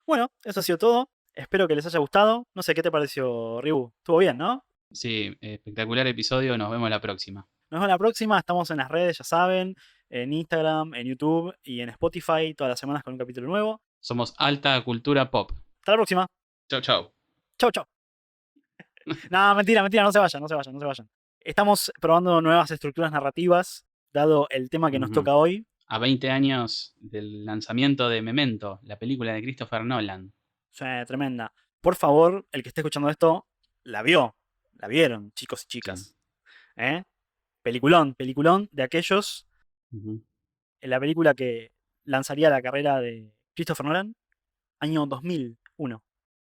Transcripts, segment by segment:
Bueno, eso ha sido todo. Espero que les haya gustado. No sé qué te pareció, Ribu. Estuvo bien, ¿no? Sí, espectacular episodio. Nos vemos la próxima. Nos vemos la próxima. Estamos en las redes, ya saben. En Instagram, en YouTube y en Spotify. Todas las semanas con un capítulo nuevo. Somos Alta Cultura Pop. Hasta la próxima. Chau, chau. Chau, chau. No, mentira, mentira. No se vayan, no se vayan, no se vayan. Estamos probando nuevas estructuras narrativas, dado el tema que nos Ujú. toca hoy. A 20 años del lanzamiento de Memento, la película de Christopher Nolan. O sea, tremenda. Por favor, el que esté escuchando esto, la vio. La vieron, chicos y Sí. chicas. ¿Eh? Peliculón, peliculón de aquellos. Ujú. En la película que lanzaría la carrera de Christopher Nolan, año 2001.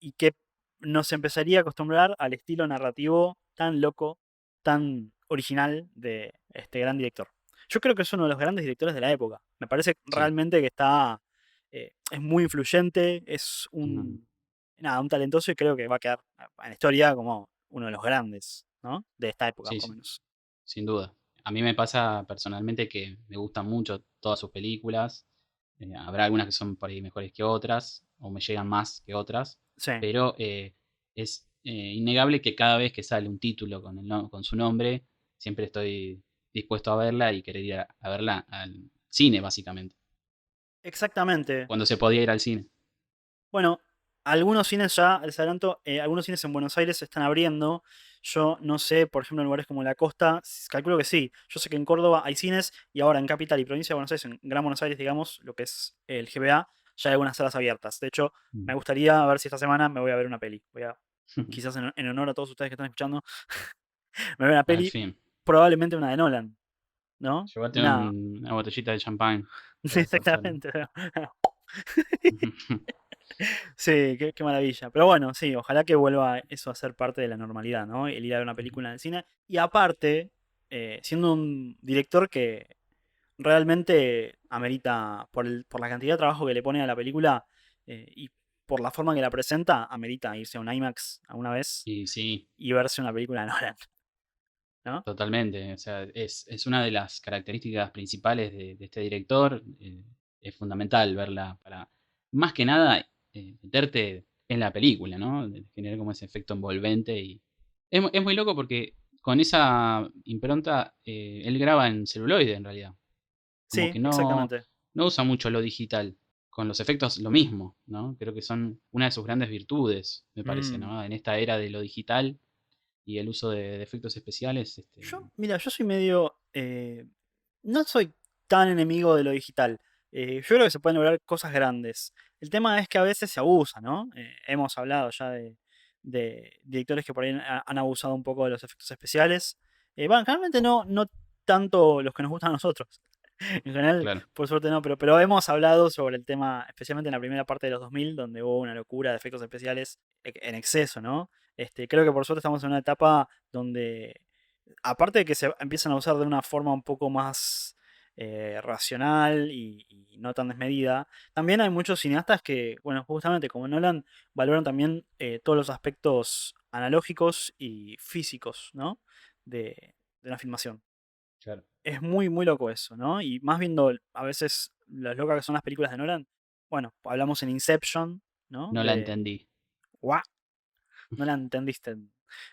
Y que nos empezaría a acostumbrar al estilo narrativo tan loco, tan original de este gran director. Yo creo que es uno de los grandes directores de la época. Me parece Sí. realmente que está. Es muy influyente, es Ujú. un talentoso y creo que va a quedar en la historia como uno de los grandes, ¿no? De esta época, Sí, por lo sí, menos. sin duda. A mí me pasa personalmente que me gustan mucho todas sus películas. Habrá algunas que son por ahí mejores que otras, o me llegan más que otras, Sí, pero es innegable que cada vez que sale un título con, con su nombre, siempre estoy dispuesto a verla y querer ir a verla al cine, básicamente, exactamente. cuando se podía ir al cine. Bueno, algunos cines ya, les adelanto, algunos cines en Buenos Aires se están abriendo. Yo no sé, por ejemplo, en lugares como la costa, calculo que sí. Yo sé que en Córdoba hay cines y ahora en Capital y Provincia de Buenos Aires, en Gran Buenos Aires, digamos, lo que es el GBA, ya hay algunas salas abiertas. De hecho, me Mm. gustaría ver si esta semana me voy a ver una peli. Voy a, quizás en honor a todos ustedes que están escuchando, me voy a una Al peli, fin. probablemente una de Nolan, ¿no? Llévate Una. una botellita de champán para aprovecharlo. Exactamente. Sí, qué maravilla. Pero bueno, sí, ojalá que vuelva eso a ser parte de la normalidad, ¿no? El ir a ver una película en el cine. Y aparte, siendo un director que realmente amerita, por la cantidad de trabajo que le pone a la película y por la forma que la presenta, amerita irse a un IMAX alguna vez Y sí, y verse una película de Nolan, ¿no? totalmente. O sea, es una de las características principales de este director. Es fundamental verla para, más que nada, meterte en la película, ¿no? Generar como ese efecto envolvente. Y es muy loco porque con esa impronta él graba en celuloide en realidad. Como Sí, que exactamente. no usa mucho lo digital. Con los efectos lo mismo, ¿no? Creo que son una de sus grandes virtudes, me parece, Mm. ¿no? En esta era de lo digital y el uso de efectos especiales, Mira, yo soy medio. No soy tan enemigo de lo digital. Yo creo que se pueden lograr cosas grandes. El tema es que a veces se abusa, ¿no? Hemos hablado ya de directores que por ahí han abusado un poco de los efectos especiales. Bueno, generalmente no tanto los que nos gustan a nosotros. En general, claro. por suerte no, pero hemos hablado sobre el tema, especialmente en la primera parte de los 2000, donde hubo una locura de efectos especiales en exceso, ¿no? Creo que por suerte estamos en una etapa donde aparte de que se empiezan a usar de una forma un poco más racional y no tan desmedida, también hay muchos cineastas que, bueno, justamente como Nolan, valoran también todos los aspectos analógicos y físicos, ¿no? De una filmación. Claro. Es muy, muy loco eso, ¿no? Y más viendo a veces las locas que son las películas de Nolan, bueno, hablamos en Inception, ¿no? No la entendí. ¡Guau! No la entendiste.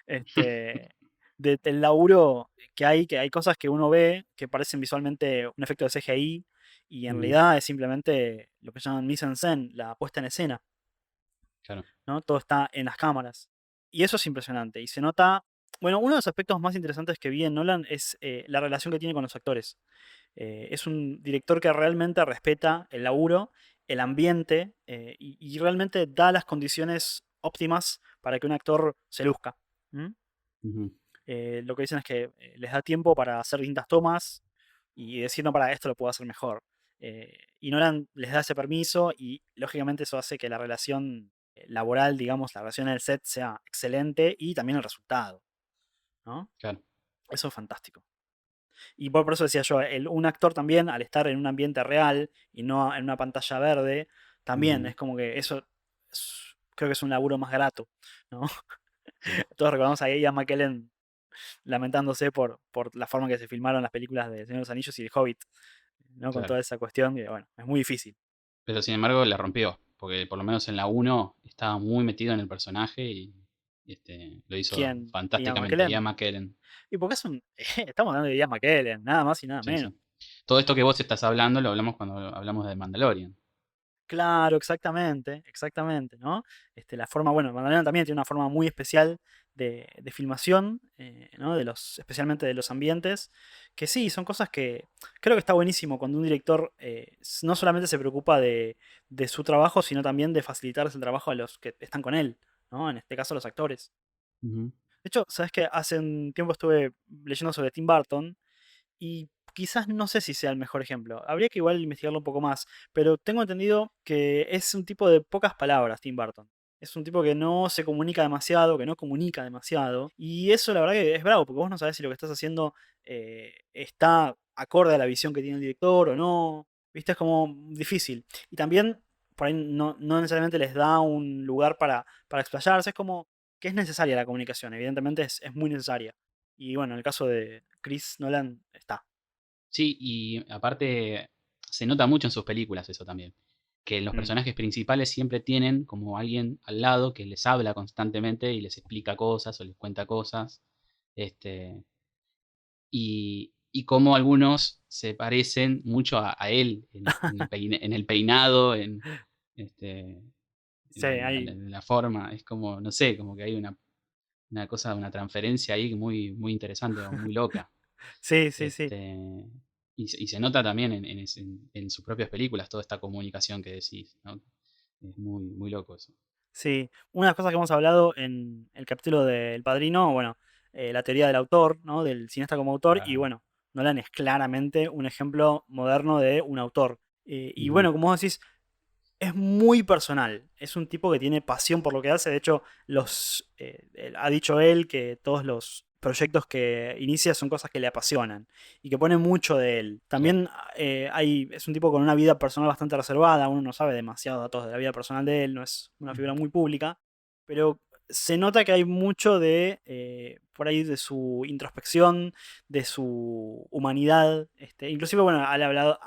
Este, del laburo que hay cosas que uno ve que parecen visualmente un efecto de CGI y en Ujú. realidad es simplemente lo que llaman mise en scène, la puesta en escena, Claro. ¿no? Todo está en las cámaras. Y eso es impresionante. Y se nota, bueno, uno de los aspectos más interesantes que vi en Nolan es la relación que tiene con los actores. Es un director que realmente respeta el laburo, el ambiente y realmente da las condiciones óptimas para que un actor se luzca. ¿M? Ujú. Lo que dicen es que les da tiempo para hacer distintas tomas y decir, no, para esto lo puedo hacer mejor. Y Nolan les da ese permiso y lógicamente eso hace que la relación laboral, digamos, la relación en el set sea excelente y también el resultado, ¿no? Claro. Eso es fantástico. Y por eso decía yo, un actor también, al estar en un ambiente real y no en una pantalla verde, también Ujú. es como que eso es creo que es un laburo más grato, ¿no? Sí, Todos recordamos a Ian McKellen lamentándose por la forma que se filmaron las películas de Señor de los Anillos y El Hobbit, ¿no? Con claro. toda esa cuestión que, bueno, es muy difícil. Pero sin embargo la rompió, porque por lo menos en la uno estaba muy metido en el personaje y lo hizo ¿Quién? Ian fantásticamente. McKellen. Ian McKellen. Y porque es un. Estamos hablando de Ian McKellen, nada más y nada Sí, menos. sí. Todo esto que vos estás hablando lo hablamos cuando hablamos de Mandalorian. Claro, exactamente, exactamente, ¿no? La forma, bueno, Mandalorian también tiene una forma muy especial de filmación, ¿no? Especialmente de los ambientes, que sí, son cosas que creo que está buenísimo cuando un director no solamente se preocupa de su trabajo, sino también de facilitarles el trabajo a los que están con él, ¿no? En este caso, los actores. Ujú. De hecho, sabes que hace un tiempo estuve leyendo sobre Tim Burton y quizás no sé si sea el mejor ejemplo. Habría que igual investigarlo un poco más. Pero tengo entendido que es un tipo de pocas palabras, Tim Burton. Es un tipo que no se comunica demasiado, que no comunica demasiado. Y eso la verdad que es bravo, porque vos no sabés si lo que estás haciendo está acorde a la visión que tiene el director o no. Viste, es como difícil. Y también por ahí no necesariamente les da un lugar para explayarse. Es como que es necesaria la comunicación. Evidentemente es muy necesaria. Y bueno, en el caso de Chris Nolan está. Sí, y aparte se nota mucho en sus películas eso también, que los Mm. personajes principales siempre tienen como alguien al lado que les habla constantemente y les explica cosas o les cuenta cosas, este, y cómo algunos se parecen mucho a él en el peinado, este, Sí, hay. en la forma, es como, no sé, como que hay una cosa, una transferencia ahí muy, muy interesante o muy loca. Sí, sí, sí. Este, y se nota también en sus propias películas toda esta comunicación que decís, ¿no? Es muy, muy loco eso. Sí. Una de las cosas que hemos hablado en el capítulo del Padrino, bueno, la teoría del autor, ¿no? Del cineasta como autor, y Claro. bueno, Nolan es claramente un ejemplo moderno de un autor. Y Ujú, bueno, como vos decís, es muy personal. Es un tipo que tiene pasión por lo que hace. De hecho, ha dicho él que todos los proyectos que inicia son cosas que le apasionan y que pone mucho de él. claro. También es un tipo con una vida personal bastante reservada. Uno no sabe demasiados datos de la vida personal de él. No es una Ujú, figura muy pública. Pero se nota que hay mucho de, por ahí, de su introspección, de su humanidad. Inclusive, bueno,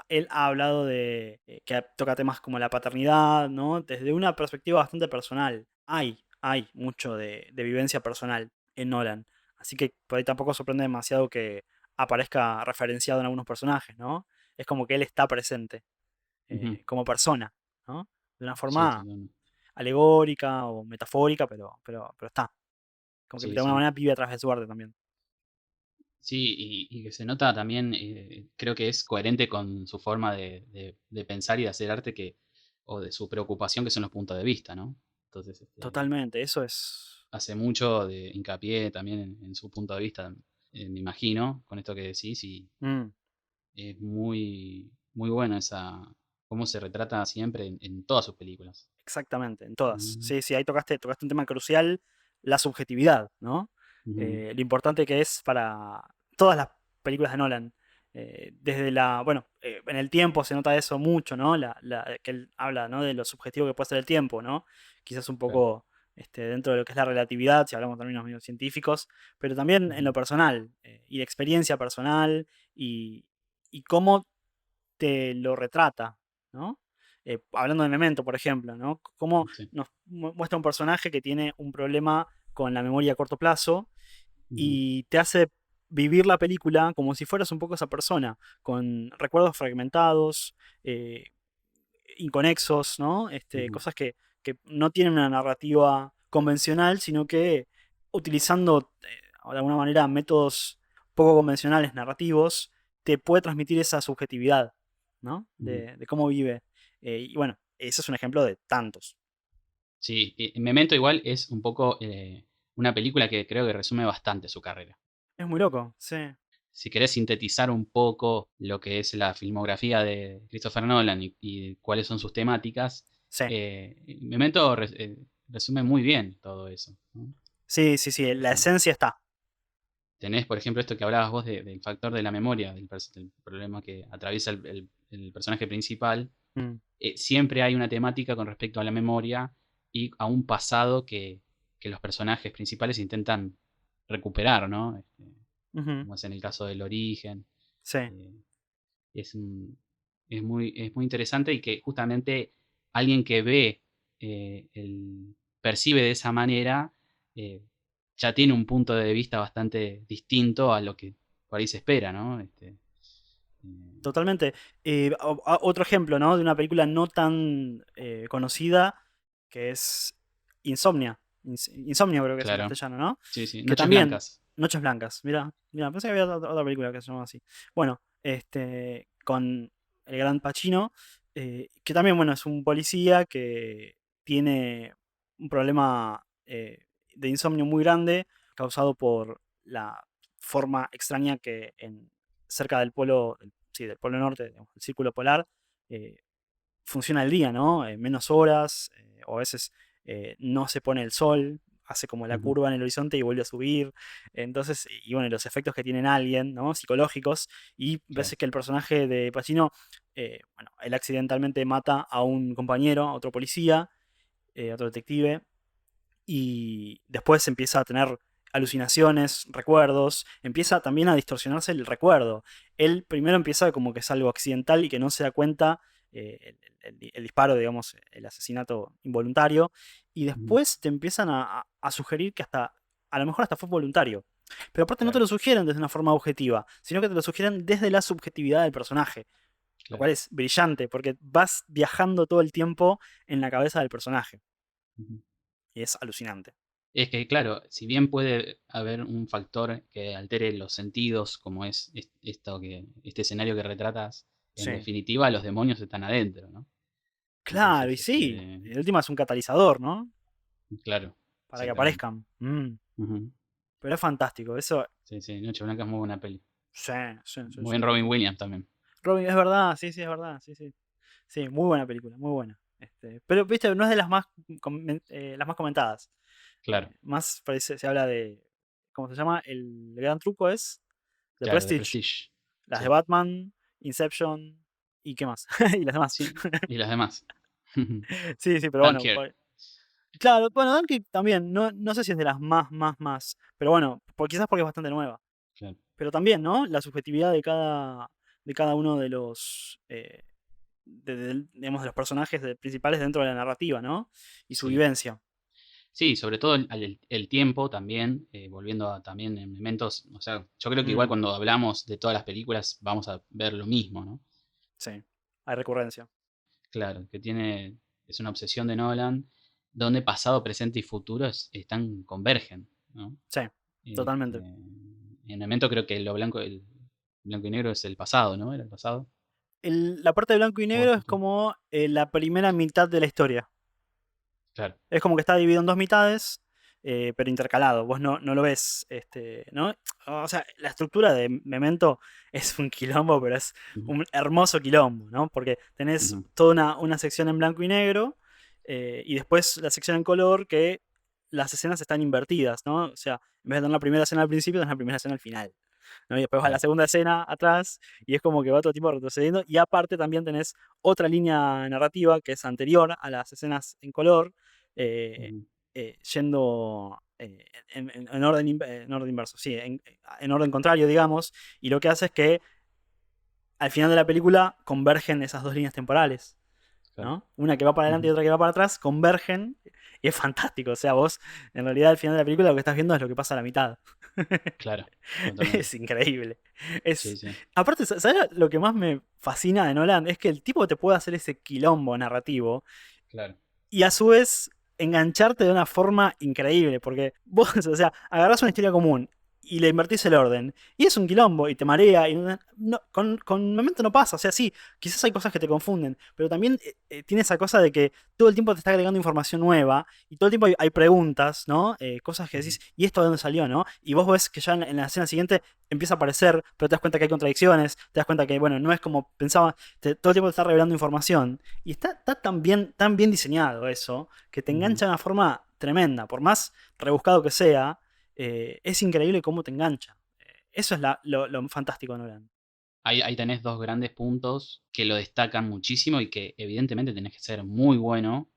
él ha hablado de que toca temas como la paternidad, ¿no? Desde una perspectiva bastante personal. Hay mucho de vivencia personal en Nolan. Así que por ahí tampoco sorprende demasiado que aparezca referenciado en algunos personajes, ¿no? Es como que él está presente ujú. como persona, ¿no? De una Sí, forma totalmente. alegórica o metafórica, pero está. Como que Sí, de alguna sí. manera vive a través de su arte también. Sí, y que se nota también, creo que es coherente con su forma de pensar y de hacer arte o de su preocupación, que son los puntos de vista, ¿no? Entonces, Totalmente, eso es. hace mucho de hincapié también en su punto de vista, me imagino, con esto que decís, y Mm, es muy, muy bueno cómo se retrata siempre en todas sus películas. exactamente, en todas. Mm, Sí, sí, ahí tocaste un tema crucial, la subjetividad, ¿no? ujú, Lo importante que es para todas las películas de Nolan. Desde bueno, en el tiempo se nota eso mucho, ¿no? Que él habla, ¿no? De lo subjetivo que puede ser el tiempo, ¿no? Quizás un claro, poco dentro de lo que es la relatividad, si hablamos en términos medio científicos, pero también en ujú, lo personal, y la experiencia personal, y, y cómo te lo retrata, ¿no? Hablando de Memento, por ejemplo, ¿no? Cómo sí, nos muestra un personaje que tiene un problema con la memoria a corto plazo ujú, y te hace vivir la película como si fueras un poco esa persona, con recuerdos fragmentados, eh, inconexos, ¿no? ujú, Cosas que no tienen una narrativa convencional, sino que utilizando de alguna manera métodos poco convencionales narrativos, te puede transmitir esa subjetividad, ¿no? ujú. De cómo vive. Y bueno, ese es un ejemplo de tantos. Sí, Memento igual es un poco una película que creo que resume bastante su carrera. Es muy loco, sí. Si querés sintetizar un poco lo que es la filmografía de Christopher Nolan y cuáles son sus temáticas, Sí, Memento resume muy bien todo eso, ¿no? sí, sí, sí, la Este, esencia está. tenés, por ejemplo, esto que hablabas vos del factor de la memoria, del problema que atraviesa el personaje principal. Mm, Siempre hay una temática con respecto a la memoria y a un pasado que los personajes principales intentan recuperar, ¿no? Ujú. Como es en el caso del Origen. Sí, eh, es, es muy interesante y que justamente alguien que ve, percibe de esa manera, eh, ya tiene un punto de vista bastante distinto a lo que por ahí se espera, ¿no? Eh, totalmente. Otro ejemplo, ¿no? De una película no tan conocida, que es Insomnia. Insomnio creo que es en claro, castellano, ¿no? sí, sí, Que Noches también, Blancas. Noches Blancas, mira, pensé que había otra película que se llama así. Bueno, con el gran Pacino, que también, bueno, es un policía que tiene un problema de insomnio muy grande, causado por la forma extraña que cerca del polo, sí, del polo norte, digamos, el círculo polar, eh, funciona el día, ¿no? Menos horas, o a veces no se pone el sol, hace como la Ujú, curva en el horizonte y vuelve a subir. Entonces, y bueno, los efectos que tiene en alguien, ¿no? Psicológicos, y claro. ves que el personaje de Pacino, bueno, él accidentalmente mata a un compañero, a otro policía, a otro detective, y después empieza a tener alucinaciones, recuerdos, empieza también a distorsionarse el recuerdo. Él primero empieza como que es algo accidental y que no se da cuenta el disparo, digamos, el asesinato involuntario, y Ujú, después te empiezan a sugerir que hasta, a lo mejor hasta fue voluntario. Pero aparte no te claro, lo sugieren desde una forma objetiva, sino que te lo sugieren desde la subjetividad del personaje, lo claro. cual es brillante, porque vas viajando todo el tiempo en la cabeza del personaje, Ujú. y es alucinante. Es que, claro, si bien puede haber un factor que altere los sentidos, como es este escenario que retratas, en Sí. definitiva los demonios están adentro, ¿no? Claro, y Entonces, sí. El última es un catalizador, ¿no? claro, Para que exactamente. aparezcan. Ujú. Pero es fantástico. Eso. Sí, sí, Noche Blanca es muy buena peli. Sí, sí, sí, Muy sí, bien sí, Robin sí. Williams también. Robin, es verdad, sí, sí, es verdad. Sí, sí. Sí, muy buena película, muy buena. Pero, viste, no es de las más comentadas. Claro, Más parece, se habla de. ¿Cómo se llama? El gran truco es The claro, de Prestige. Prestige. Las de Sí, Batman, Inception y qué más. Y las demás. sí. Y las demás. Sí, sí, pero bueno. Dunkirk, Claro, bueno, Dunkirk también, no sé si es de las más, pero bueno, quizás porque es bastante nueva. claro. Pero también, ¿no? La subjetividad de cada uno de los, digamos, de los personajes principales dentro de la narrativa, ¿no? Y su Sí. vivencia. Sí, sobre todo el tiempo también, volviendo a también en Mementos, o sea, yo creo que igual Mm, cuando hablamos de todas las películas vamos a ver lo mismo, ¿no? sí, hay recurrencia. Claro, es una obsesión de Nolan, donde pasado, presente y futuro convergen, ¿no? Sí, Este, totalmente. en Memento creo que el blanco y negro es el pasado, ¿no? Era el pasado. La parte de blanco y O el negro es futuro. como la primera mitad de la historia. Claro. Es como que está dividido en dos mitades, pero intercalado. Vos no lo ves, ¿no? O sea, la estructura de Memento es un quilombo, pero es Ujú, un hermoso quilombo, ¿no? Porque tenés ujú, toda una sección en blanco y negro, y después la sección en color que las escenas están invertidas, ¿no? O sea, en vez de tener la primera escena al principio, tenés la primera escena al final, ¿no? Y después va la claro. segunda escena atrás, y es como que va todo el tiempo retrocediendo. Y aparte también tenés otra línea narrativa que es anterior a las escenas en color, eh, Ujú, yendo en orden inverso, sí, en orden contrario, digamos, y lo que hace es que al final de la película convergen esas dos líneas temporales, claro. ¿no? Una que va para adelante y Ujú, otra que va para atrás, convergen, y es fantástico, o sea, vos en realidad al final de la película lo que estás viendo es lo que pasa a la mitad. claro, Es totalmente. increíble. Sí, Es, sí, aparte, ¿sabes lo que más me fascina de Nolan? Es que el tipo te puede hacer ese quilombo narrativo claro. y a su vez engancharte de una forma increíble, porque vos, o sea, agarrás una historia común y le invertís el orden, y es un quilombo y te marea, y con Memento no pasa, o sea, sí, quizás hay cosas que te confunden, pero también tiene esa cosa de que todo el tiempo te está agregando información nueva, y todo el tiempo hay preguntas, ¿no? Cosas que Ujú, decís, ¿y esto de dónde salió, no? Y vos ves que ya en la escena siguiente empieza a aparecer, pero te das cuenta que hay contradicciones, te das cuenta que, bueno, no es como pensaba, todo el tiempo te está revelando información. Y está tan bien diseñado eso, que te ujú. engancha de una forma tremenda. Por más rebuscado que sea, es increíble cómo te engancha. Eso es lo fantástico de Nolan. Ahí tenés dos grandes puntos que lo destacan muchísimo y que evidentemente tenés que ser muy bueno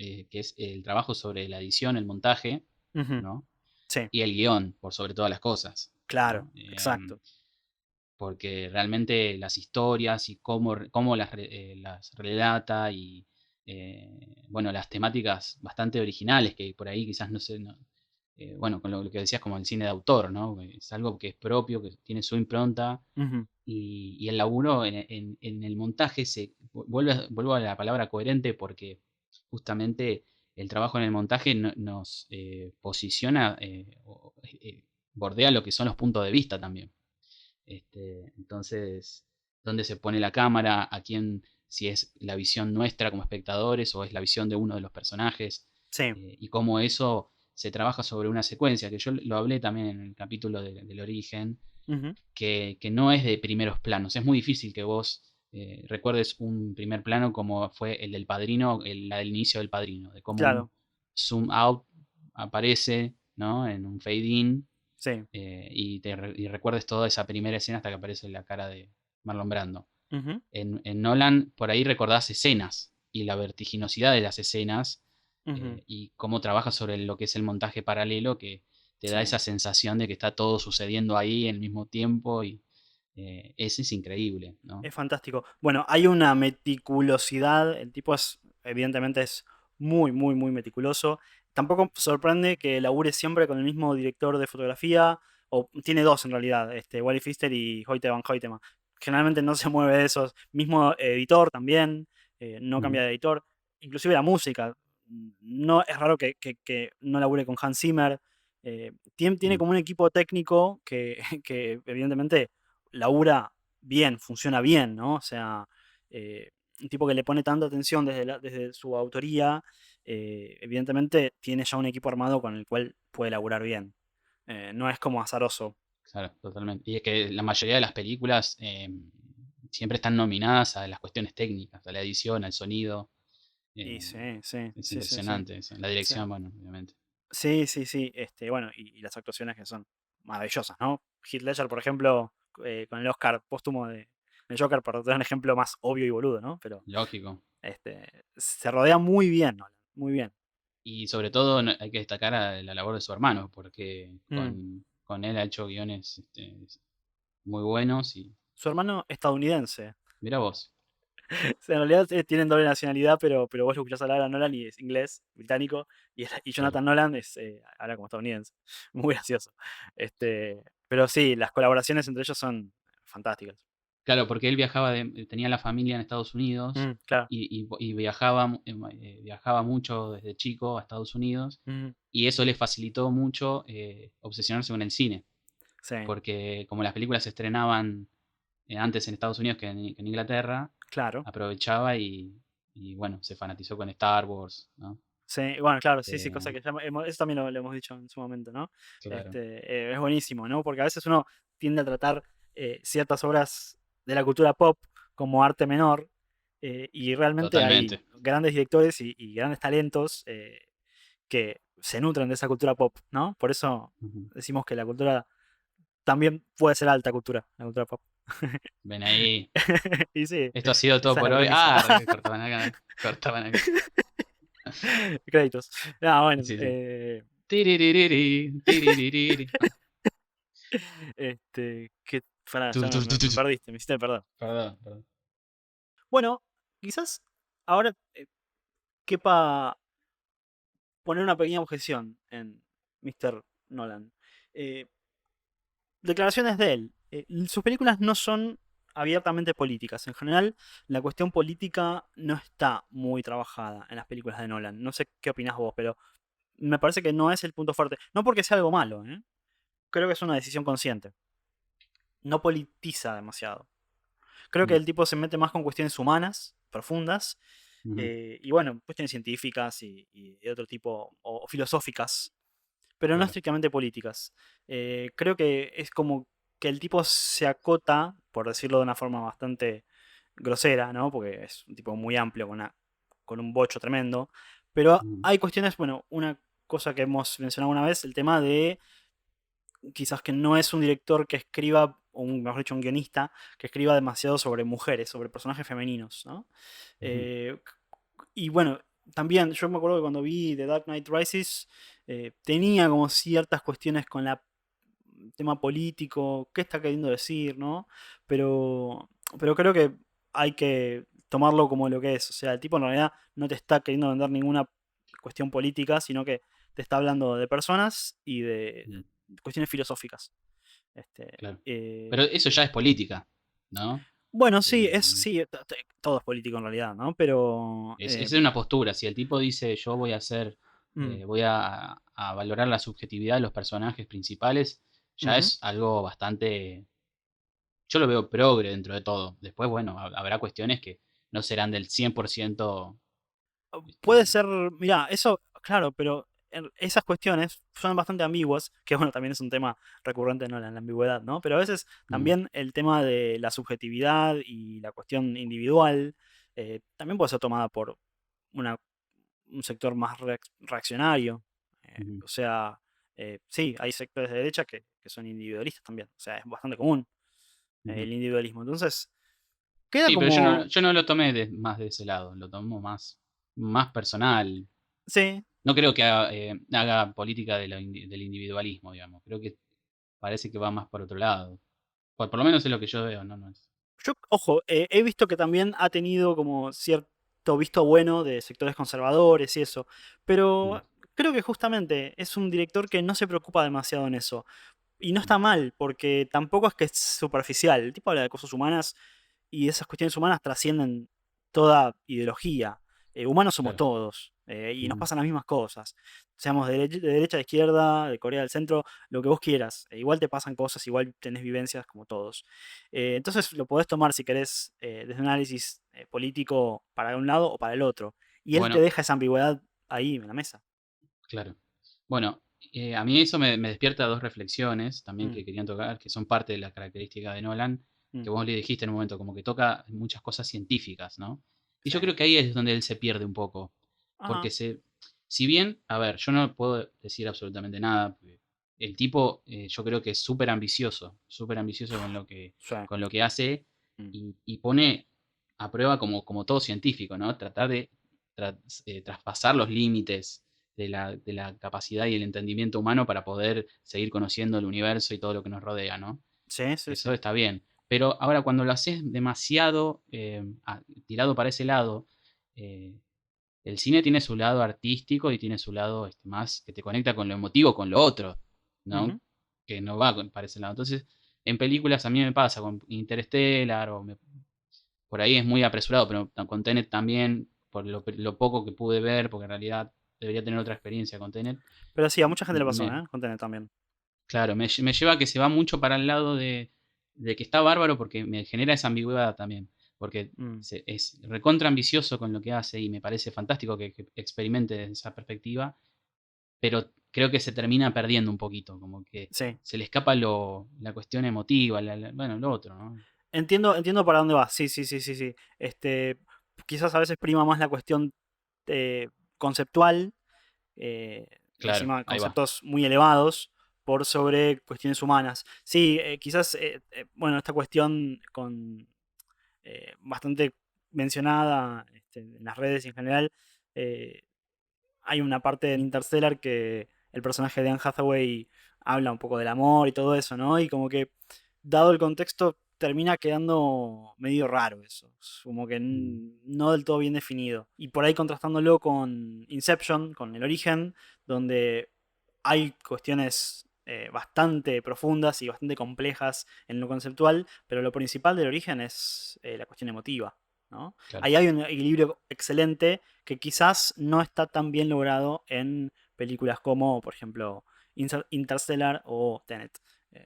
que es el trabajo sobre la edición, el montaje, Ujú. ¿no? Sí, Y el guión, por sobre todas las cosas, claro, ¿no? exacto. Porque realmente las historias y cómo las relata y, bueno, las temáticas bastante originales que por ahí quizás no sé, bueno, con lo que decías como el cine de autor, ¿no? Es algo que es propio, que tiene su impronta Ujú. y el laburo en el montaje vuelvo a la palabra coherente porque justamente el trabajo en el montaje nos posiciona, bordea lo que son los puntos de vista también. Entonces, ¿dónde se pone la cámara? ¿A quién? Si es la visión nuestra como espectadores o es la visión de uno de los personajes. Sí. Y cómo eso se trabaja sobre una secuencia, que yo lo hablé también en el capítulo del origen, Ujú. que no es de primeros planos. Es muy difícil que vos recuerdes un primer plano como fue el del Padrino, la del inicio del Padrino, de cómo un Claro. zoom out aparece, ¿no? En un fade in Sí. y recuerdes toda esa primera escena hasta que aparece la cara de Marlon Brando. Ujú. En Nolan, por ahí recordás escenas y la vertiginosidad de las escenas Ujú. y cómo trabaja sobre lo que es el montaje paralelo que te da esa Sí. sensación de que está todo sucediendo ahí al mismo tiempo y ese es increíble, ¿no? Es fantástico. Bueno, hay una meticulosidad. El tipo es, evidentemente, es muy, muy, muy meticuloso. Tampoco sorprende que labure siempre con el mismo director de fotografía, o tiene dos en realidad, Wally Pfister y Hoyte van Hoytema. Generalmente no se mueve de esos. Mismo editor también, no cambia Ujú, de editor. Inclusive la música. No, es raro que no labure con Hans Zimmer. Tiene mm, como un equipo técnico que, que evidentemente labura bien, funciona bien, ¿no? O sea, un tipo que le pone tanta atención desde su autoría, evidentemente tiene ya un equipo armado con el cual puede laburar bien. No es como azaroso. claro, totalmente. Y es que la mayoría de las películas siempre están nominadas a las cuestiones técnicas, a la edición, al sonido. Y eh, sí, sí, es sí, sí, sí. impresionante eso. La Sí, dirección, bueno, obviamente. sí, sí, sí. Bueno, y las actuaciones que son maravillosas, ¿no? Heath Ledger, por ejemplo, con el Oscar póstumo de Joker, por dar un ejemplo más obvio y boludo, ¿no? Pero Lógico. se rodea muy bien, Nolan, muy bien. Y sobre todo hay que destacar la labor de su hermano, porque Mm. con él ha hecho guiones muy buenos y Su hermano estadounidense. mira vos. En realidad tienen doble nacionalidad, pero vos lo escuchás hablar a Nolan y es inglés, británico, y Claro. Jonathan Nolan habla como estadounidense. Muy gracioso. Pero sí, las colaboraciones entre ellos son fantásticas. Claro, porque él tenía la familia en Estados Unidos Claro. y viajaba mucho desde chico a Estados Unidos Mm, y eso le facilitó mucho obsesionarse con el cine, sí, porque como las películas se estrenaban antes en Estados Unidos que en Inglaterra, claro. aprovechaba y bueno, se fanatizó con Star Wars, ¿no? Sí, bueno, claro, sí, sí, cosa Eh, que eso también lo hemos dicho en su momento, ¿no? claro, Es buenísimo, ¿no? Porque a veces uno tiende a tratar ciertas obras de la cultura pop como arte menor, y realmente hay totalmente. grandes directores y grandes talentos que se nutren de esa cultura pop, ¿no? Por eso Ujú. decimos que la cultura también puede ser alta cultura, la cultura pop. Ven ahí. Y sí, Esto ha sido todo esa es por la hoy. premisa. Ah, cortaban acá, cortaban acá. Créditos. Ah, bueno, Sí, sí. Tiriririri, tiriririri. pará, Tu, ya tu, tu, tu, me tu. perdiste, me hiciste perder. Perdón, perdón. Bueno, quizás ahora quepa poner una pequeña objeción en Mr. Nolan. Eh, Declaraciones de él. Sus películas no son abiertamente políticas. En general, la cuestión política no está muy trabajada en las películas de Nolan. No sé qué opinás vos, pero me parece que no es el punto fuerte. No porque sea algo malo, ¿eh? Creo que es una decisión consciente. No politiza demasiado. Creo que Mm, el tipo se mete más con cuestiones humanas, profundas, ujú, y bueno, cuestiones científicas y de otro tipo, o filosóficas, pero no claro. estrictamente políticas. Creo que es como que el tipo se acota, por decirlo de una forma bastante grosera, ¿no? Porque es un tipo muy amplio, con un bocho tremendo. Pero Ujú, hay cuestiones, bueno, una cosa que hemos mencionado una vez, el tema de quizás que no es un director que escriba, o mejor dicho, un guionista que escriba demasiado sobre mujeres, sobre personajes femeninos, ¿no? ujú, Eh, y bueno, también, yo me acuerdo que cuando vi The Dark Knight Rises, tenía como ciertas cuestiones con la tema político, qué está queriendo decir, ¿no? Pero, pero creo que hay que tomarlo como lo que es. O sea, el tipo en realidad no te está queriendo vender ninguna cuestión política, sino que te está hablando de personas y de Mm, cuestiones filosóficas. Este, claro. Pero eh, eso ya es política, ¿no? bueno, sí, Eh, sí, todo es político en realidad, ¿no? Pero es una postura. Si el tipo dice yo voy a hacer, mm, voy a valorar la subjetividad de los personajes principales, ya ujú. es algo bastante. Yo lo veo progre dentro de todo. Después, bueno, habrá cuestiones que no serán del 100%. Puede Este, ser, mira, eso, claro, pero esas cuestiones son bastante ambiguas, que bueno, también es un tema recurrente, ¿no? La ambigüedad, ¿no? Pero a veces mm, también el tema de la subjetividad y la cuestión individual también puede ser tomada por una, un sector más reaccionario. ujú, O sea, sí, hay sectores de derecha que son individualistas también, o sea, es bastante común ujú. el individualismo. Entonces, queda Sí, pero yo no, como, yo no lo tomé más de ese lado, lo tomo más personal. sí. No creo que haga política del individualismo, digamos. Creo que parece que va más por otro lado. Por lo menos es lo que yo veo, ¿no? No es. Yo, ojo, he visto que también ha tenido como cierto visto bueno de sectores conservadores y eso, Mm, pero creo que justamente es un director que no se preocupa demasiado en eso. Y no mm, está mal, porque tampoco es que es superficial. El tipo habla de cosas humanas y esas cuestiones humanas trascienden toda ideología. Humanos somos claro. todos y nos Ujú, pasan las mismas cosas. Seamos de derecha, de izquierda, de Corea del Centro, lo que vos quieras. Igual te pasan cosas, igual tenés vivencias como todos. Entonces lo podés tomar si querés desde un análisis político para un lado o para el otro. Y él te bueno, deja esa ambigüedad ahí en la mesa. claro. Bueno, a mí eso me despierta dos reflexiones también Mm, que querían tocar, que son parte de la característica de Nolan, que mm, vos le dijiste en un momento, como que toca muchas cosas científicas, ¿no? Y sí. yo creo que ahí es donde él se pierde un poco, porque Ajá. si bien, a ver, yo no puedo decir absolutamente nada, porque el tipo yo creo que es súper ambicioso Sí. con lo que hace Mm, y pone a prueba como todo científico, ¿no? Tratar de traspasar los límites de la capacidad y el entendimiento humano para poder seguir conociendo el universo y todo lo que nos rodea, ¿no? sí, sí, sí. Eso está bien. Pero ahora cuando lo haces demasiado tirado para ese lado, eh, el cine tiene su lado artístico y tiene su lado más que te conecta con lo emotivo, con lo otro, ¿no? Ujú. Que no va para ese lado. Entonces, en películas a mí me pasa con Interstellar por ahí es muy apresurado, pero con Tenet también, por lo poco que pude ver, porque en realidad debería tener otra experiencia con Tenet, Pero sí, a mucha gente le pasó, me, ¿eh? Con Tenet también. claro, me lleva a que se va mucho para el lado de que está bárbaro porque me genera esa ambigüedad también, porque Mm, es recontra ambicioso con lo que hace y me parece fantástico que experimente desde esa perspectiva, pero creo que se termina perdiendo un poquito, como que sí. se le escapa la cuestión emotiva, bueno, lo otro, ¿no? Entiendo para dónde vas. Sí, sí, sí, sí, sí. Quizás a veces prima más la cuestión eh, conceptual, eh, Claro, encima ahí va. conceptos muy elevados, por sobre cuestiones humanas. Sí, quizás, bueno, esta cuestión con bastante mencionada en las redes y en general, eh, hay una parte en Interstellar que el personaje de Anne Hathaway habla un poco del amor y todo eso, ¿no? Y como que, dado el contexto, termina quedando medio raro eso. Es como que Mm, no del todo bien definido. Y por ahí contrastándolo con Inception, con El Origen, donde hay cuestiones bastante profundas y bastante complejas en lo conceptual, pero lo principal del origen es la cuestión emotiva, ¿no? claro. Ahí hay un equilibrio excelente que quizás no está tan bien logrado en películas como, por ejemplo, Interstellar o Tenet.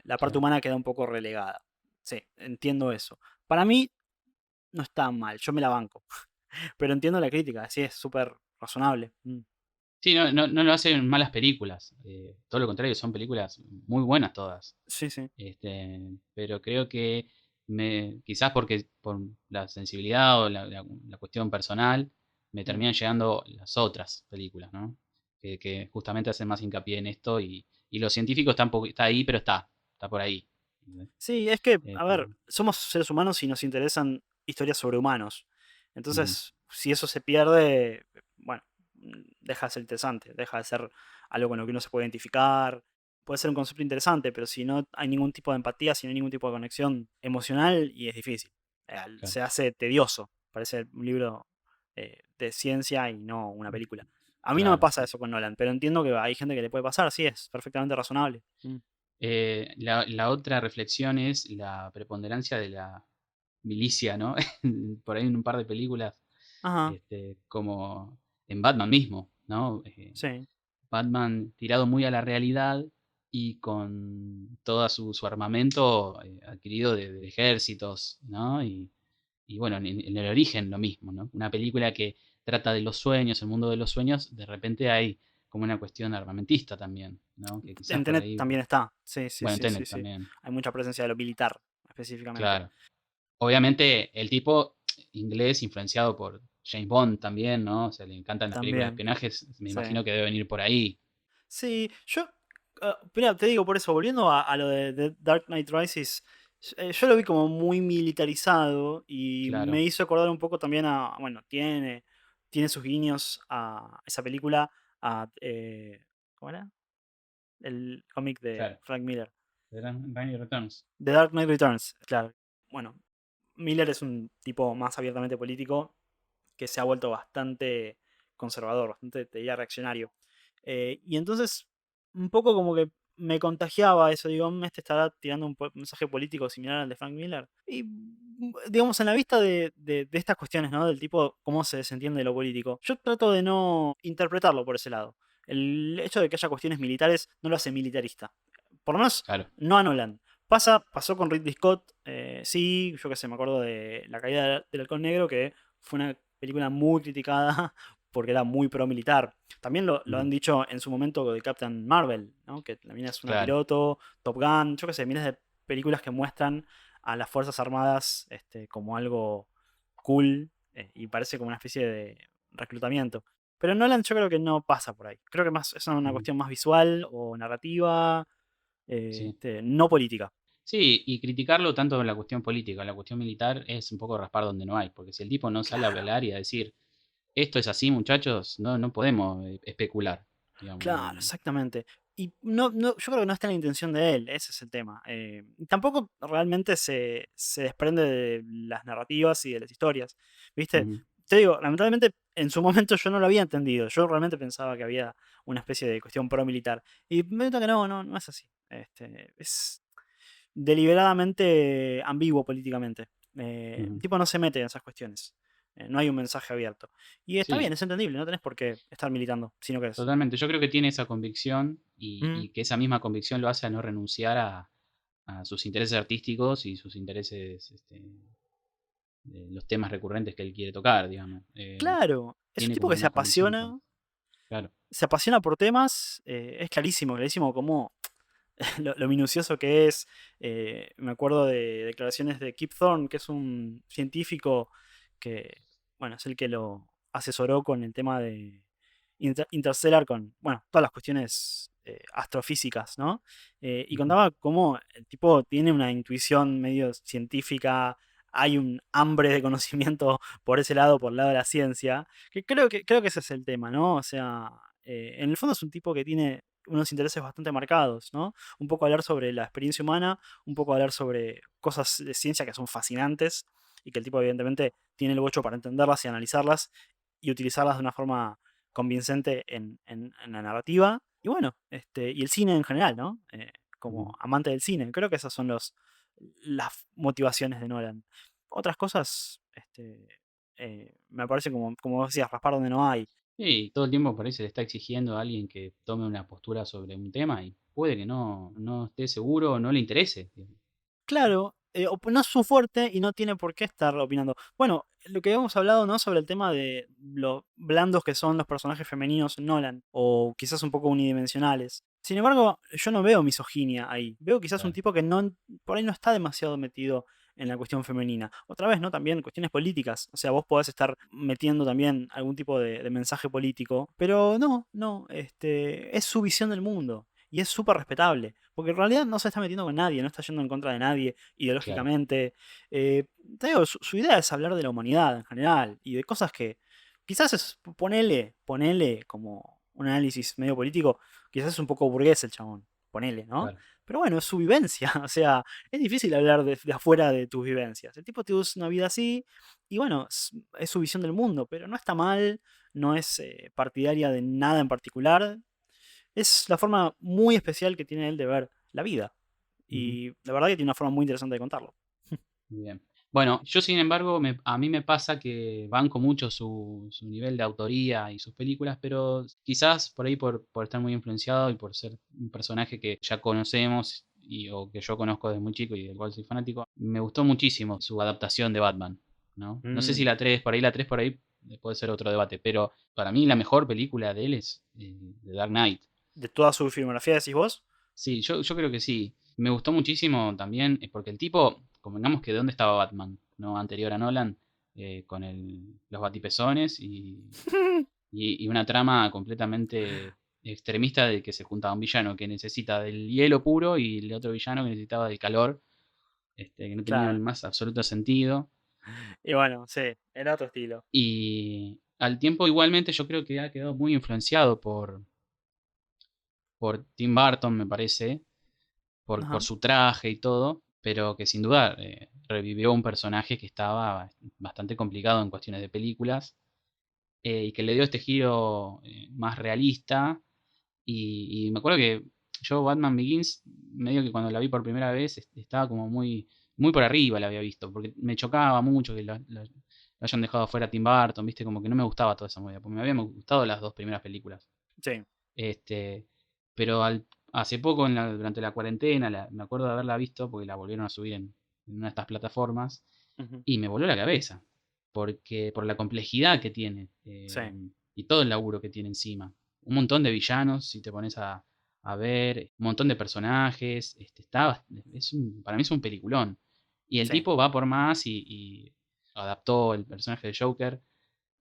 La parte Claro. humana queda un poco relegada. Sí, entiendo eso. Para mí no está mal, yo me la banco. Pero entiendo la crítica, sí, es súper razonable. Mm, Sí, no, no, no lo hacen malas películas. Todo lo contrario, son películas muy buenas todas. sí, sí. Pero creo que quizás porque por la sensibilidad o la cuestión personal, me Mm. terminan llegando las otras películas, ¿no? Que justamente hacen más hincapié en esto y lo científico está ahí, pero está por ahí. ¿Entendés? Sí, es que, a Este, ver, somos seres humanos y nos interesan historias sobre humanos. ujú, Entonces, si eso se pierde, bueno, deja de ser interesante, deja de ser algo con lo que uno se puede identificar. Puede ser un concepto interesante, pero si no hay ningún tipo de empatía, si no hay ningún tipo de conexión emocional, y es difícil. Claro, Se hace tedioso. Parece un libro de ciencia y no una película. A mí no me claro, pasa sí. eso con Nolan, pero entiendo que hay gente que le puede pasar, sí, es perfectamente razonable. La otra reflexión es la preponderancia de la milicia, ¿no? Por ahí en un par de películas, Ajá, como en Batman mismo, ¿no? sí, Batman tirado muy a la realidad y con todo su armamento adquirido de ejércitos, ¿no? Y bueno, en el origen lo mismo, ¿no? Una película que trata de los sueños, el mundo de los sueños, de repente hay como una cuestión armamentista también, ¿no? Que quizás en por Tenet ahí, también está. Sí, sí, bueno, sí, sí, Tenet sí. también, Hay mucha presencia de lo militar, específicamente. claro. Obviamente el tipo inglés influenciado por James Bond también, ¿no? O sea, le encantan las películas de También, espionaje, me sí. imagino que debe venir por ahí, Sí, yo, mira, te digo por eso, volviendo a lo de Dark Knight Rises, yo lo vi como muy militarizado y me claro, hizo acordar un poco también bueno, tiene sus guiños a esa película, ¿cómo era? El cómic de claro. Frank Miller. Rainy Returns. The Dark Knight Returns, claro. Bueno, Miller es un tipo más abiertamente político que se ha vuelto bastante conservador, bastante, te diría, reaccionario. Y entonces, un poco como que me contagiaba eso, digo, este estará tirando un mensaje político similar al de Frank Miller. Y, digamos, en la vista de estas cuestiones, ¿no? Del tipo, cómo se desentiende de lo político, yo trato de no interpretarlo por ese lado. El hecho de que haya cuestiones militares no lo hace militarista. Por lo menos, Claro. no a Nolan. Pasó con Ridley Scott, sí, yo que sé, me acuerdo de La caída del halcón negro, que fue una película muy criticada porque era muy pro militar. También lo han Ujú, dicho en su momento de Captain Marvel, ¿no? Que la mina es una claro. piloto, Top Gun, yo qué sé, miles de películas que muestran a las Fuerzas Armadas como algo cool, y parece como una especie de reclutamiento. Pero Nolan yo creo que no pasa por ahí. Creo que más es una Ujú, cuestión más visual o narrativa, sí. no política. Sí, y criticarlo tanto en la cuestión política, en la cuestión militar, es un poco raspar donde no hay, porque si el tipo no sale a Claro. velar y a decir, esto es así, muchachos, no podemos especular, digamos. Claro, exactamente. Y yo creo que no está en la intención de él, ese es el tema. Y tampoco realmente se desprende de las narrativas y de las historias. ¿Viste? Ujú, Te digo, lamentablemente en su momento yo no lo había entendido. Yo realmente pensaba que había una especie de cuestión pro-militar. Y me gusta que no es así. Es deliberadamente ambiguo políticamente. El ujú. tipo no se mete en esas cuestiones. No hay un mensaje abierto. Y está bien, Sí, es entendible, no tenés por qué estar militando, si no querés. totalmente. Yo creo que tiene esa convicción Mm, y que esa misma convicción lo hace a no renunciar a sus intereses artísticos y sus intereses, de los temas recurrentes que él quiere tocar, digamos. claro, es un Tiene tipo como que una convicción con... Claro. se apasiona por temas, es clarísimo, clarísimo como lo minucioso que es. Me acuerdo de declaraciones de Kip Thorne, que es un científico que, bueno, es el que lo asesoró con el tema de Interstellar, con, bueno, todas las cuestiones astrofísicas, ¿no? Y Ujú, contaba cómo el tipo tiene una intuición medio científica, hay un hambre de conocimiento por ese lado, por el lado de la ciencia, que creo que ese es el tema, ¿no? O sea, en el fondo es un tipo que tiene unos intereses bastante marcados, ¿no? Un poco hablar sobre la experiencia humana, un poco hablar sobre cosas de ciencia que son fascinantes y que el tipo evidentemente tiene el bocho para entenderlas y analizarlas y utilizarlas de una forma convincente en la narrativa. Y bueno, y el cine en general, ¿no? Como ujú. amante del cine. Creo que esas son las motivaciones de Nolan. Otras cosas, me parece como vos decías, raspar donde no hay. Sí, todo el tiempo parece le está exigiendo a alguien que tome una postura sobre un tema y puede que no esté seguro o no le interese. Claro, no es su fuerte y no tiene por qué estar opinando. Bueno, lo que habíamos hablado, ¿no? Sobre el tema de lo blandos que son los personajes femeninos en Nolan, o quizás un poco unidimensionales. Sin embargo, yo no veo misoginia ahí. Veo quizás un Claro, tipo que por ahí no está demasiado metido en la cuestión femenina. Otra vez, ¿no? También cuestiones políticas. O sea, vos podés estar metiendo también algún tipo de mensaje político, pero no, es su visión del mundo. Y es súper respetable, porque en realidad no se está metiendo con nadie, no está yendo en contra de nadie claro. ideológicamente. Te digo, su idea es hablar de la humanidad en general y de cosas que Quizás ponele como un análisis medio político, quizás es un poco burgués el chabón, ponele, ¿no? Claro. Pero bueno, es su vivencia, o sea, es difícil hablar de afuera de tus vivencias. El tipo tuvo una vida así, y bueno, es su visión del mundo, pero no está mal, no es partidaria de nada en particular, es la forma muy especial que tiene él de ver la vida. Ujú. Y la verdad que tiene una forma muy interesante de contarlo. Muy bien. Bueno, yo sin embargo, a mí me pasa que banco mucho su nivel de autoría y sus películas, pero quizás por ahí por estar muy influenciado y por ser un personaje que ya conocemos o que yo conozco desde muy chico y del cual soy fanático, me gustó muchísimo su adaptación de Batman, ¿no? No sé si Mm. la 3 por ahí puede ser otro debate, pero para mí la mejor película de él es The Dark Knight. De toda su filmografía, decís vos. Sí, yo creo que sí. Me gustó muchísimo también, porque el tipo, convengamos que de dónde estaba Batman, ¿no? Anterior a Nolan, con los batipezones y una trama completamente extremista de que se juntaba un villano que necesita del hielo puro y el otro villano que necesitaba del calor, que no tenía el Claro. más absoluto sentido. Y bueno, sí, era otro estilo. Y al tiempo igualmente yo creo que ha quedado muy influenciado por Tim Burton, me parece, por Ajá. su traje y todo, pero que sin duda revivió un personaje que estaba bastante complicado en cuestiones de películas, y que le dio este giro más realista. Y me acuerdo que yo Batman Begins, medio que cuando la vi por primera vez, estaba como muy por arriba la había visto, porque me chocaba mucho que lo hayan dejado fuera Tim Burton, viste, como que no me gustaba toda esa movida, porque me habían gustado las dos primeras películas. Sí. Este, pero hace poco, durante la cuarentena, me acuerdo de haberla visto porque la volvieron a subir en una de estas plataformas Ujú. y me voló la cabeza. Porque, por la complejidad que tiene Sí. y todo el laburo que tiene encima. Un montón de villanos, si te pones a ver, un montón de personajes. Para mí es un peliculón. Y el Sí. tipo va por más y adaptó el personaje de Joker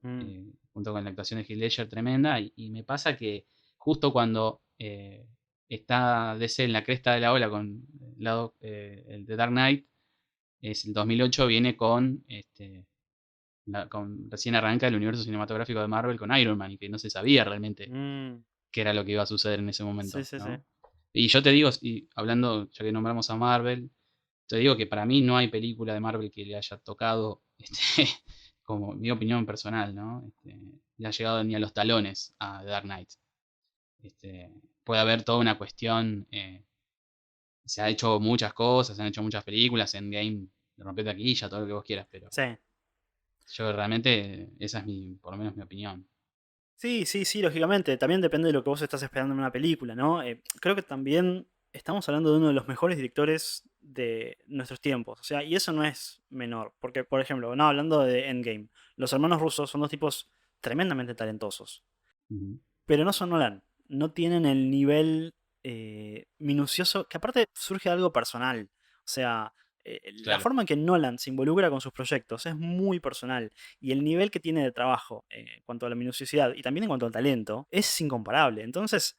Mm. junto con la actuación de Heath Ledger tremenda, y me pasa que justo cuando está DC en la cresta de la ola con el de Dark Knight, es el 2008, viene recién arranca el universo cinematográfico de Marvel con Iron Man, y que no se sabía realmente Mm. qué era lo que iba a suceder en ese Sí, momento, sí, sí. ¿no? Y yo te digo, y hablando, ya que nombramos a Marvel, te digo que para mí no hay película de Marvel que le haya tocado, como mi opinión personal, ¿no? Le ha llegado ni a los talones a The Dark Knight. Este, puede haber toda una cuestión, se ha hecho muchas cosas, se han hecho muchas películas, Endgame rompió taquilla, todo lo que vos quieras, pero Sí. yo realmente, esa es por lo menos mi opinión. Sí, sí, sí, lógicamente. También depende de lo que vos estás esperando en una película, ¿no? Creo que también estamos hablando de uno de los mejores directores de nuestros tiempos. O sea, y eso no es menor. Porque, por ejemplo, no, hablando de Endgame, los hermanos rusos son dos tipos tremendamente talentosos. Ujú. Pero no son Nolan. No tienen el nivel minucioso, que aparte surge de algo personal. O sea, la Claro. forma en que Nolan se involucra con sus proyectos es muy personal. Y el nivel que tiene de trabajo en cuanto a la minuciosidad y también en cuanto al talento es incomparable. Entonces,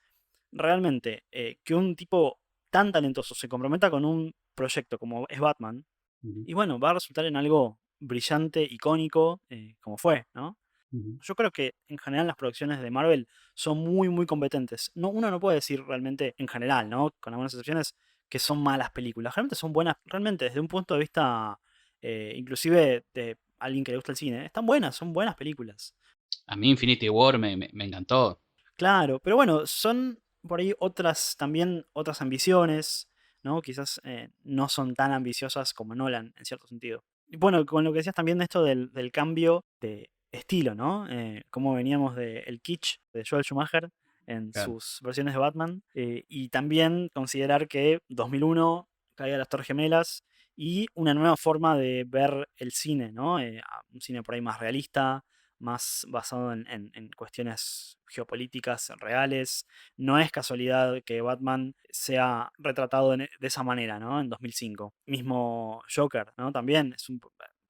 realmente, que un tipo tan talentoso se comprometa con un proyecto como es Batman, Ujú, y bueno, va a resultar en algo brillante, icónico, como fue, ¿no? ujú. Yo creo que en general las producciones de Marvel son muy, muy competentes. No, uno no puede decir realmente en general, ¿no? Con algunas excepciones, que son malas películas. Realmente son buenas, realmente desde un punto de vista, inclusive de alguien que le gusta el cine, están buenas, son buenas películas. A mí Infinity War me encantó. Claro, pero bueno, son por ahí otras, también otras ambiciones, ¿no? Quizás no son tan ambiciosas como Nolan, en cierto sentido. Y bueno, con lo que decías también de esto del cambio de estilo, ¿no? Cómo veníamos del kitsch de Joel Schumacher en Claro. sus versiones de Batman, y también considerar que 2001 caía las Torres Gemelas y una nueva forma de ver el cine, ¿no? Un cine por ahí más realista, más basado en cuestiones geopolíticas reales. No es casualidad que Batman sea retratado de esa manera, ¿no? En 2005. Mismo Joker, ¿no? También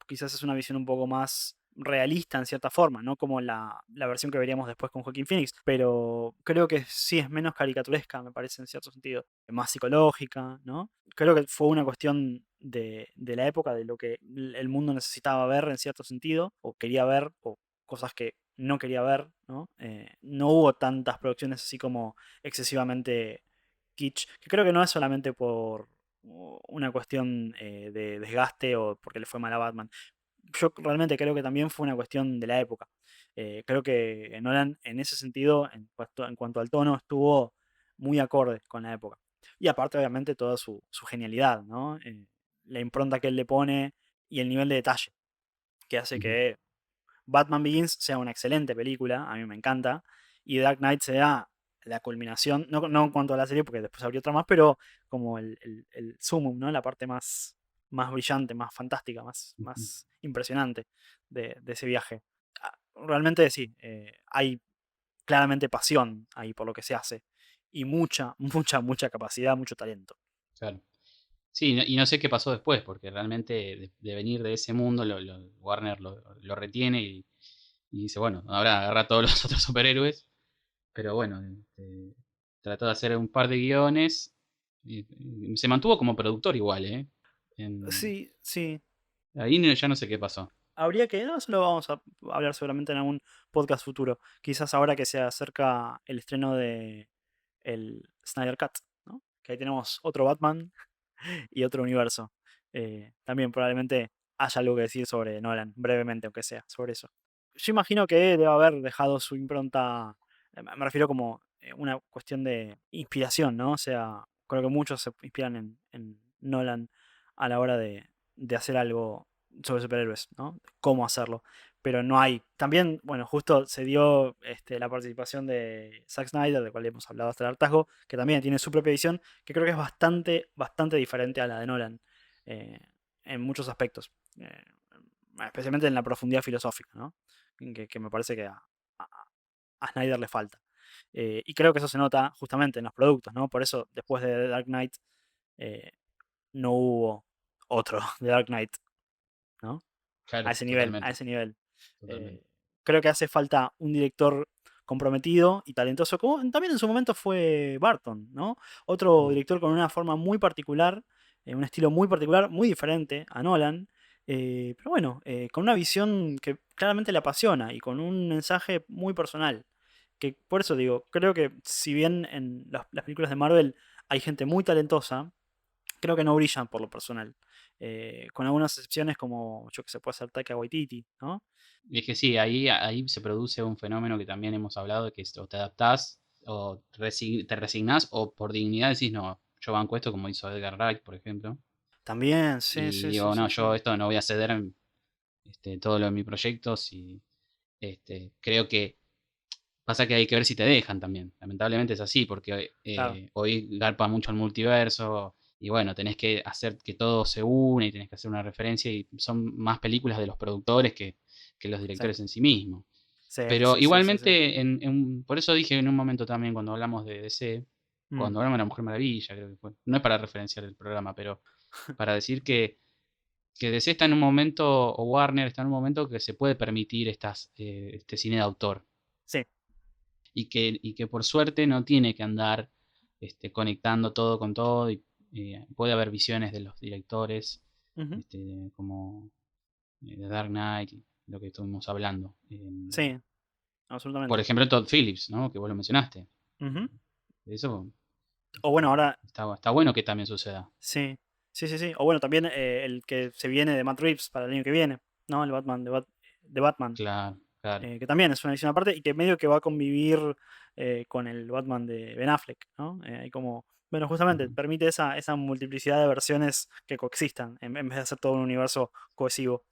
quizás es una visión un poco más realista en cierta forma, no como la versión que veríamos después con Joaquin Phoenix, pero creo que sí es menos caricaturesca, me parece en cierto sentido, más psicológica, ¿no? Creo que fue una cuestión de la época, de lo que el mundo necesitaba ver en cierto sentido, o quería ver, o cosas que no quería ver, ¿no? No hubo tantas producciones así como excesivamente kitsch, que creo que no es solamente por una cuestión de desgaste o porque le fue mal a Batman. Yo realmente creo que también fue una cuestión de la época. Creo que Nolan en ese sentido, en cuanto al tono, estuvo muy acorde con la época. Y aparte, obviamente, toda su genialidad, ¿no? La impronta que él le pone y el nivel de detalle que hace Ujú. que Batman Begins sea una excelente película, a mí me encanta, y Dark Knight sea la culminación, no en cuanto a la serie, porque después habría otra más, pero como el sumum, ¿no? La parte más brillante, más fantástica, Ujú. más impresionante de ese viaje. Realmente sí, hay claramente pasión ahí por lo que se hace, y mucha, mucha capacidad, mucho talento. Claro. Sí, y no sé qué pasó después, porque realmente de venir de ese mundo, Warner lo retiene y dice, bueno, ahora agarra a todos los otros superhéroes, pero bueno, trató de hacer un par de guiones, y se mantuvo como productor igual, ¿eh? En- Sí, sí. ahí ya no sé qué pasó. Habría que, no, eso lo vamos a hablar seguramente en algún podcast futuro. Quizás ahora que se acerca el estreno de el Snyder Cut, ¿no? Que ahí tenemos otro Batman y otro universo. También probablemente haya algo que decir sobre Nolan, brevemente, aunque sea, sobre eso. Yo imagino que debe haber dejado su impronta, me refiero como una cuestión de inspiración, ¿no? O sea, creo que muchos se inspiran en Nolan a la hora de hacer algo sobre superhéroes, ¿no? Cómo hacerlo. Pero no hay. También, bueno, justo se dio la participación de Zack Snyder, del cual hemos hablado hasta el hartazgo, que también tiene su propia visión, que creo que es bastante diferente a la de Nolan eh, en muchos aspectos. Especialmente en la profundidad filosófica, ¿no? Que me parece que a Snyder le falta. Y creo que eso se nota justamente en los productos, ¿no? Por eso, después de Dark Knight, eh, no hubo otro de Dark Knight, ¿no? A Claro, ese nivel, a totalmente, ese nivel. totalmente. Eh, Creo que hace falta un director comprometido y talentoso, como también en su momento fue Barton, ¿no? Otro Mm. director con una forma muy particular, un estilo muy particular, muy diferente a Nolan, pero bueno, con una visión que claramente le apasiona y con un mensaje muy personal. Que por eso digo, creo que si bien en las películas de Marvel hay gente muy talentosa, creo que no brillan por lo personal. Con algunas excepciones como, yo que sé, puede ser Taika Waititi, ¿no? Y es que sí, ahí se produce un fenómeno que también hemos hablado, que es o te adaptás o te resignás o por dignidad decís, no, yo banco esto como hizo Edgar Wright, por ejemplo, También, sí, y sí, sí, digo, no, sí, yo sí. esto no voy a ceder en todo lo de mis proyectos y creo que pasa que hay que ver si te dejan también. Lamentablemente es así, porque Claro, hoy garpa mucho el multiverso y bueno, tenés que hacer que todo se une y tenés que hacer una referencia y son más películas de los productores que los sí, directores en sí mismos. sí, Pero sí, sí, sí, sí. igualmente, por eso dije en un momento también cuando hablamos de DC, Mm, cuando hablamos de la Mujer Maravilla, creo que fue, no es para referenciar el programa, pero para decir que DC está en un momento, o Warner está en un momento que se puede permitir este cine de autor sí. y que por suerte no tiene que andar conectando todo con todo y puede haber visiones de los directores Ujú, como The Dark Knight y lo que estuvimos hablando. sí, Por absolutamente. ejemplo, Todd Phillips, ¿no? Que vos lo mencionaste. Ujú. Eso O bueno, ahora, está bueno que también suceda. sí, sí, sí, sí. O bueno, también el que se viene de Matt Reeves para el año que viene, ¿no? El Batman de Batman. Claro, claro. Que también es una edición aparte y que medio que va a convivir con el Batman de Ben Affleck, ¿no? Hay como, bueno, justamente Ujú. permite esa multiplicidad de versiones que coexistan en vez de hacer todo un universo cohesivo.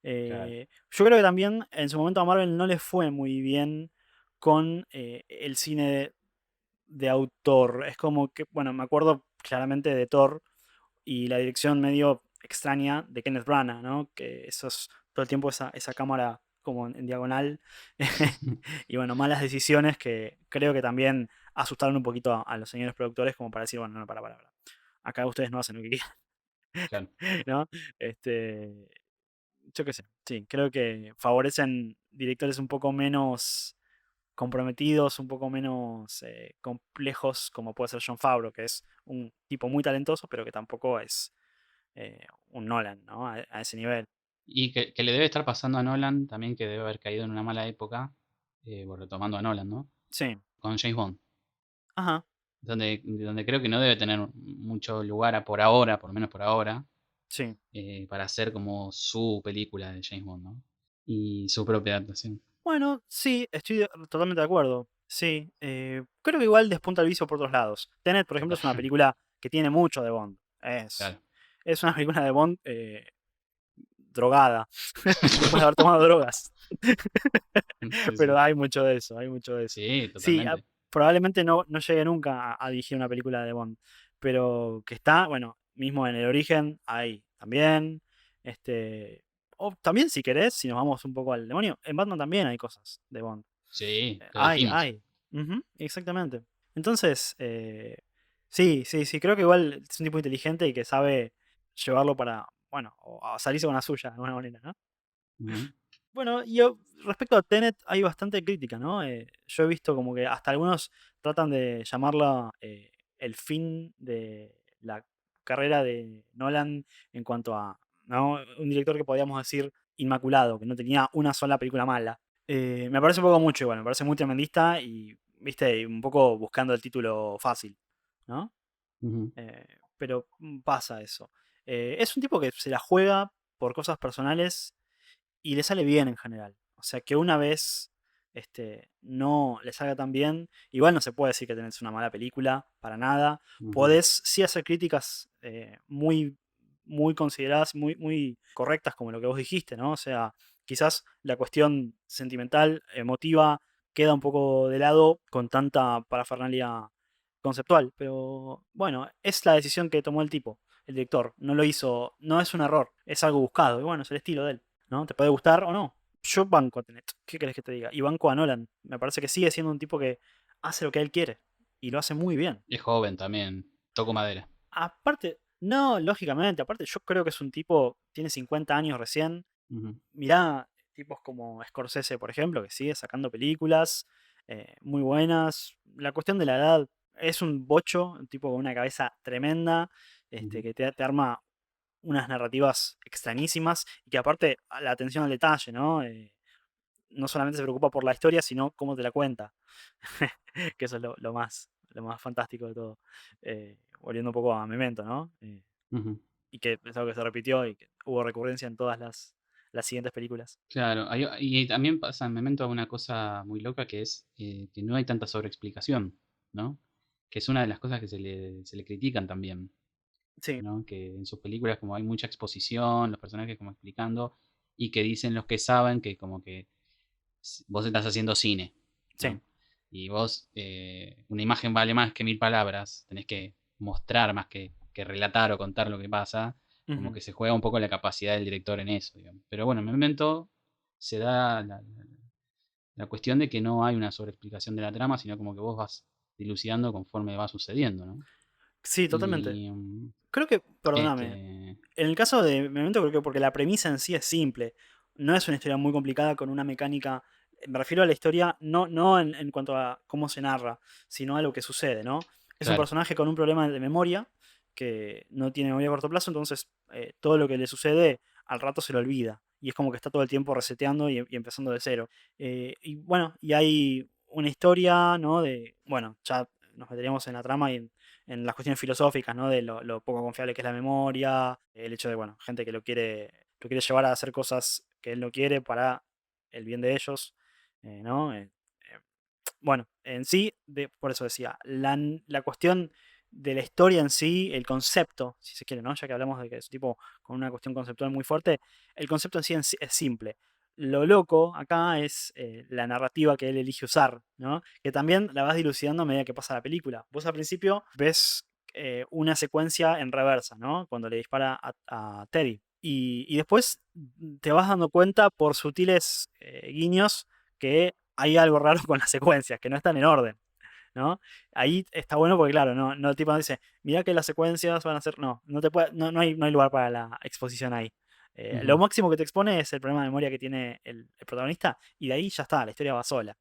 Claro. Yo creo que también en su momento a Marvel no le fue muy bien con el cine de autor. Es como que, bueno, me acuerdo claramente de Thor y la dirección medio extraña de Kenneth Branagh, ¿no? Que eso es todo el tiempo esa cámara como en diagonal. Y bueno, malas decisiones que creo que también asustaron un poquito a los señores productores como para decir, bueno, no, para. Acá ustedes no hacen lo que quieran, Claro. ¿no? Este, yo qué sé, sí, creo que favorecen directores un poco menos comprometidos, un poco menos complejos, como puede ser John Favreau, que es un tipo muy talentoso, pero que tampoco es un Nolan, ¿no? A ese nivel. Y que le debe estar pasando a Nolan también, que debe haber caído en una mala época, retomando a Nolan, ¿no? Sí. Con James Bond. Ajá. Donde creo que no debe tener mucho lugar por ahora, por lo menos por ahora, Sí. para hacer como su película de James Bond, ¿no? Y su propia adaptación. Bueno, sí, estoy totalmente de acuerdo. Sí. Creo que igual despunta el vicio por otros lados. Tenet, por ejemplo, Total, es una película que tiene mucho de Bond. claro. Es una película de Bond drogada. Después de haber tomado drogas. Sí, Pero sí. hay mucho de eso, hay mucho de eso. Sí, Sí, totalmente. probablemente no llegue nunca a dirigir una película de Bond, pero que está, bueno, mismo en el origen, hay también. Este, o también si querés, si nos vamos un poco al demonio, en Batman también hay cosas de Bond. Sí, lo Hay, dijimos. hay. Ujú, exactamente. Entonces, sí, sí, sí, creo que igual es un tipo inteligente y que sabe llevarlo para, bueno, o a salirse con la suya de alguna manera, ¿no? Ujú, Bueno, respecto a Tenet hay bastante crítica, ¿no? Yo he visto como que hasta algunos tratan de llamarla el fin de la carrera de Nolan en cuanto a, ¿no? Un director que podríamos decir inmaculado, que no tenía una sola película mala. Me parece un poco mucho igual, me parece muy tremendista y, viste, un poco buscando el título fácil, ¿no? ujú. Pero pasa eso. Es un tipo que se la juega por cosas personales y le sale bien en general. O sea, que una vez no le salga tan bien, igual no se puede decir que tenés una mala película, para nada. Ujú. Podés sí hacer críticas muy, muy consideradas, muy, muy correctas, como lo que vos dijiste, ¿no? O sea, quizás la cuestión sentimental, emotiva, queda un poco de lado con tanta parafernalia conceptual. Pero bueno, es la decisión que tomó el tipo, el director. No lo hizo, no es un error, es algo buscado. Y bueno, es el estilo de él. ¿No? ¿Te puede gustar o no? Yo banco a Tenet. ¿Qué querés que te diga? Y banco a Nolan. Me parece que sigue siendo un tipo que hace lo que él quiere. Y lo hace muy bien. Es joven también. Toco madera. Aparte, no, lógicamente. Aparte, yo creo que es un tipo, tiene 50 años recién. Ujú, Mirá, tipos como Scorsese, por ejemplo, que sigue sacando películas muy buenas. La cuestión de la edad es un bocho, un tipo con una cabeza tremenda, ujú. que te arma unas narrativas extrañísimas y que aparte la atención al detalle, ¿no? No solamente se preocupa por la historia, sino cómo te la cuenta. Que eso es lo más fantástico de todo. Volviendo un poco a Memento, ¿no? Ujú. Y que es algo que se repitió y que hubo recurrencia en todas las siguientes películas. Claro, y también pasa en Memento una cosa muy loca que es que no hay tanta sobreexplicación, ¿no? Que es una de las cosas que se le critican también, Sí, ¿no? Que en sus películas como hay mucha exposición, los personajes como explicando, y que dicen los que saben que como que vos estás haciendo cine, sí. ¿no? Y vos, una imagen vale más que 1000 palabras, tenés que mostrar más que relatar o contar lo que pasa, como Ujú. que se juega un poco la capacidad del director en eso, digamos. Pero bueno, en Memento se da la cuestión de que no hay una sobreexplicación de la trama, sino como que vos vas dilucidando conforme va sucediendo, ¿no? Sí, totalmente. Y Creo que, perdóname, este, en el caso de Memento creo que porque la premisa en sí es simple. No es una historia muy complicada con una mecánica. Me refiero a la historia no en cuanto a cómo se narra, sino a lo que sucede, ¿no? Es un claro, personaje con un problema de memoria que no tiene memoria a corto plazo, entonces todo lo que le sucede al rato se lo olvida. Y es como que está todo el tiempo reseteando y empezando de cero. Y bueno, y hay una historia, ¿no? Bueno, ya nos meteríamos en la trama y en las cuestiones filosóficas, ¿no? De lo poco confiable que es la memoria, el hecho de, bueno, gente que lo quiere llevar a hacer cosas que él no quiere para el bien de ellos, ¿no? Bueno, en sí, por eso decía, la cuestión de la historia en sí, el concepto, si se quiere, ¿no? Ya que hablamos de que es un tipo con una cuestión conceptual muy fuerte, el concepto en sí es simple. Lo loco acá es la narrativa que él elige usar, ¿no? Que también la vas dilucidando a medida que pasa la película. Vos al principio ves una secuencia en reversa, ¿no? Cuando le dispara a Teddy. Y después te vas dando cuenta por sutiles guiños que hay algo raro con las secuencias, que no están en orden, ¿no? Ahí está bueno porque, claro, no el tipo no dice, mira que las secuencias van a ser. No, no, te puede, no hay lugar para la exposición ahí. Lo ujú, máximo que te expone es el problema de memoria que tiene el protagonista, y de ahí ya está, la historia va sola.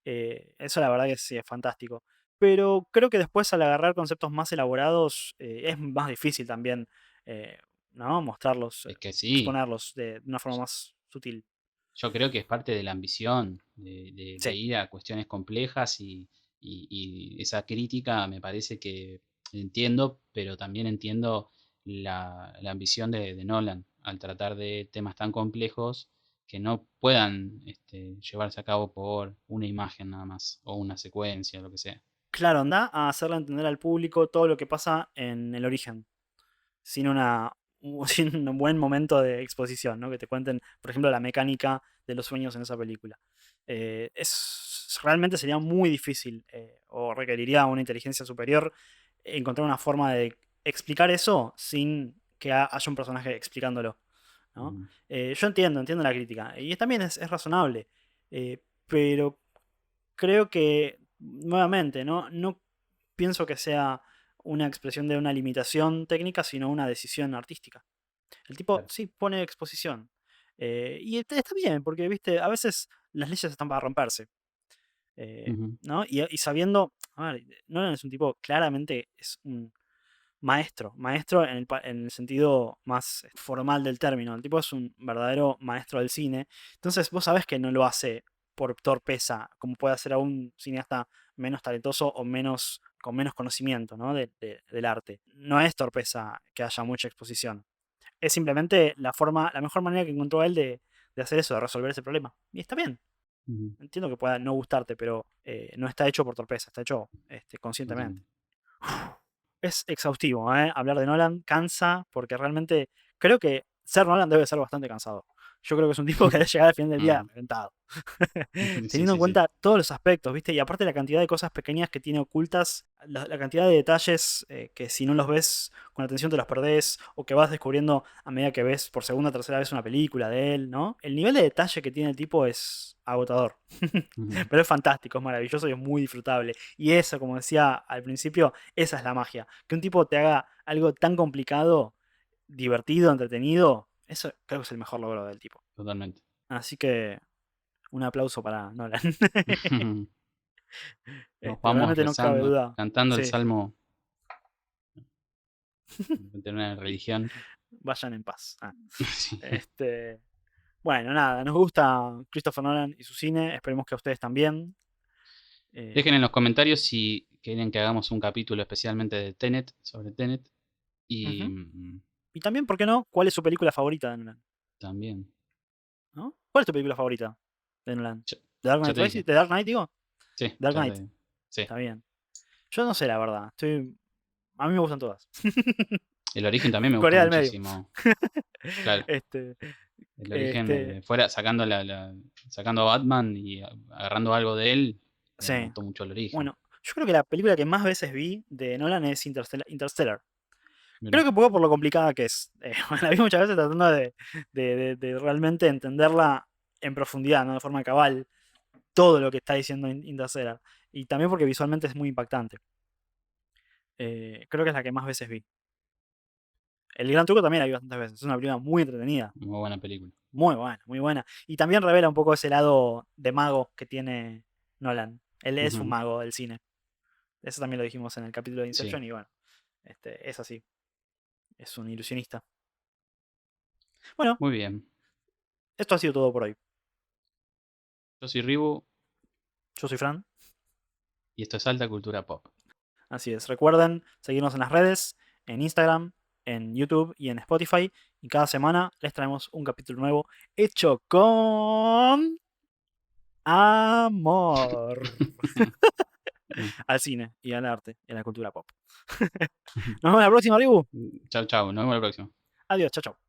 Eso la verdad que sí es fantástico. Pero creo que después al agarrar conceptos más elaborados es más difícil también, eh, ¿no? Mostrarlos, es que sí. exponerlos de una forma más sutil. yo creo que es parte de la ambición de Sí, ir a cuestiones complejas y esa crítica me parece que entiendo, pero también entiendo la ambición de Nolan al tratar de temas tan complejos que no puedan llevarse a cabo por una imagen nada más o una secuencia, lo que sea. claro, anda a hacerle entender al público todo lo que pasa en el origen, sin sin un buen momento de exposición, ¿no? Que te cuenten, por ejemplo, la mecánica de los sueños en esa película. Realmente sería muy difícil, o requeriría una inteligencia superior, encontrar una forma de explicar eso sin que haya un personaje explicándolo, ¿no? Ujú. Yo entiendo la crítica, y también es razonable, pero creo que, nuevamente, no pienso que sea una expresión de una limitación técnica, sino una decisión artística. El tipo Claro. sí pone exposición. Y está bien, porque, viste, a veces las leyes están para romperse. Ujú. ¿No? Y sabiendo, a ver, Nolan es un tipo, claramente es un maestro en el sentido más formal del término. El tipo es un verdadero maestro del cine. Entonces vos sabés que no lo hace por torpeza, como puede hacer a un cineasta menos talentoso o con menos conocimiento, ¿no? Del arte. No es torpeza que haya mucha exposición. Es simplemente la mejor manera que encontró él de hacer eso, de resolver ese problema. Y está bien. Ujú. Entiendo que pueda no gustarte, pero no está hecho por torpeza, está hecho conscientemente. Totalmente. Es exhaustivo, ¿eh? Hablar de Nolan cansa, porque realmente creo que ser Nolan debe ser bastante cansado. Yo creo que es un tipo que debe llegar al final del día Ujú. reventado. Sí, Teniendo en sí, sí. cuenta todos los aspectos, ¿viste? Y aparte la cantidad de cosas pequeñas que tiene ocultas, la cantidad de detalles que si no los ves con atención te los perdés, o que vas descubriendo a medida que ves por segunda o tercera vez una película de él, ¿no? El nivel de detalle que tiene el tipo es agotador. Ujú. Pero es fantástico, es maravilloso y es muy disfrutable. Y eso, como decía al principio, esa es la magia. Que un tipo te haga algo tan complicado, divertido, entretenido, eso creo que es el mejor logro del tipo. Totalmente. Así que un aplauso para Nolan. Nos vamos Realmente no cabe rezando, duda. cantando el Sí, salmo de una religión. vayan en paz. Sí. Este, bueno, nada, nos gusta Christopher Nolan y su cine. Esperemos que a ustedes también. Dejen Eh, en los comentarios si quieren que hagamos un capítulo especialmente de Tenet, sobre Tenet. Y ujú. Y también, ¿por qué no? ¿Cuál es su película favorita de Nolan? también, ¿No? ¿Cuál es tu película favorita de Nolan? ya, ¿The Dark ya Knight te Rises? dije, ¿The Dark Knight, digo? sí, Dark ya Knight, te, sí. está bien. Yo no sé, la verdad. A mí me gustan todas. El origen también me gustó Corea del Medio. muchísimo. Claro, Este, el origen, este, fuera sacando sacando a Batman y agarrando algo de él, me sí. gustó mucho el origen. Bueno, yo creo que la película que más veces vi de Nolan es Interstellar. Mira, Creo que un poco por lo complicada que es. La vi muchas veces tratando de realmente entenderla en profundidad, ¿no? De forma cabal, todo lo que está diciendo Interstellar. Y también porque visualmente es muy impactante. Creo que es la que más veces vi. El Gran Truco también la vi bastantes veces. Es una película muy entretenida. muy buena película. Muy buena, muy buena. Y también revela un poco ese lado de mago que tiene Nolan. Él es un Ujú. mago del cine. Eso también lo dijimos en el capítulo de Sí, Inception y bueno, es así. Es un ilusionista. Bueno, muy bien. esto ha sido todo por hoy. Yo soy Ribu Yo soy Fran. y esto es Alta Cultura Pop. Así es. Recuerden seguirnos en las redes, en Instagram, en YouTube y en Spotify. Y cada semana les traemos un capítulo nuevo hecho con amor al cine y al arte y a la cultura pop. Nos vemos la próxima, Ribu. Chau, chau. Nos vemos la próxima. Adiós, chao, chao.